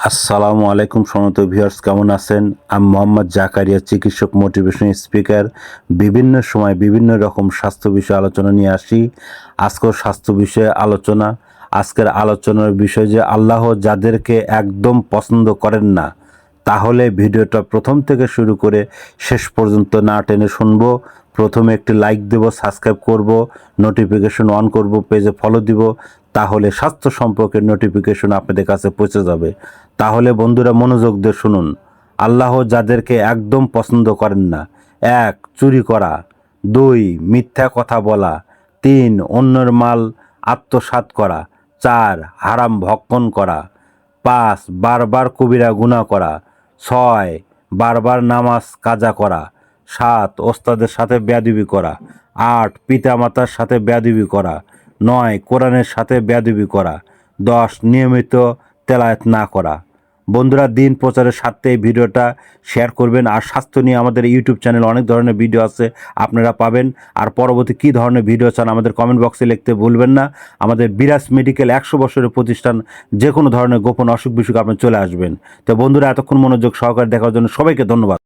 আসসালামু আলাইকুম সম্মানিত ভিউয়ার্স, কেমন আছেন? আমি মোহাম্মদ জাকারিয়া, চিকিৎসক, মোটিভেশন স্পিকার। বিভিন্ন সময় বিভিন্ন রকম স্বাস্থ্য বিষয়ে আলোচনা নিয়ে আসি। আজকের স্বাস্থ্য বিষয়ে আলোচনা। আজকের আলোচনার বিষয় যে আল্লাহ যাদেরকে একদম পছন্দ করেন না, তাহলে ভিডিওটা প্রথম থেকে শুরু করে শেষ পর্যন্ত না টেনে শুনবো। প্রথমে একটি লাইক দেব, সাবস্ক্রাইব করব, নোটিফিকেশন অন করব, পেজে ফলো দিব, তাহলে স্বাস্থ্য সম্পর্কের নোটিফিকেশন আপনাদের কাছে পৌঁছে যাবে। তাহলে বন্ধুরা মনোযোগ দিয়ে শুনুন। আল্লাহ যাদেরকে একদম পছন্দ করেন না: 1. চুরি করা, 2. মিথ্যা কথা বলা, 3. অন্যের মাল আত্মসাৎ করা, 4. হারাম ভক্ষণ করা, 5. বারবার কবিরা গুনাহ করা, 6. বারবার নামাজ কাজা করা, 7. ওস্তাদের সাথে বেয়াদবি করা, 8. পিতামাতার সাথে বেয়াদবি করা, 9. কোরআনের সাথে বেয়াদবি করা, 10. নিয়মিত তেলাওয়াত না করা। বন্ধুরা, দিন প্রচারের স্বার্থে এই ভিডিওটা শেয়ার করবেন। আর স্বাস্থ্য নিয়ে আমাদের ইউটিউব চ্যানেল অনেক ধরনের ভিডিও আছে, আপনারা পাবেন। আর পরবর্তী কী ধরনের ভিডিও চান আমাদের কমেন্ট বক্সে লিখতে ভুলবেন না। আমাদের বিরাজ মেডিকেল 100 বছরের প্রতিষ্ঠান, যে কোনো ধরনের গোপন অসুখ বিসুখ আপনি চলে আসবেন। তো বন্ধুরা, এতক্ষণ মনোযোগ সহকারে দেখার জন্য সবাইকে ধন্যবাদ।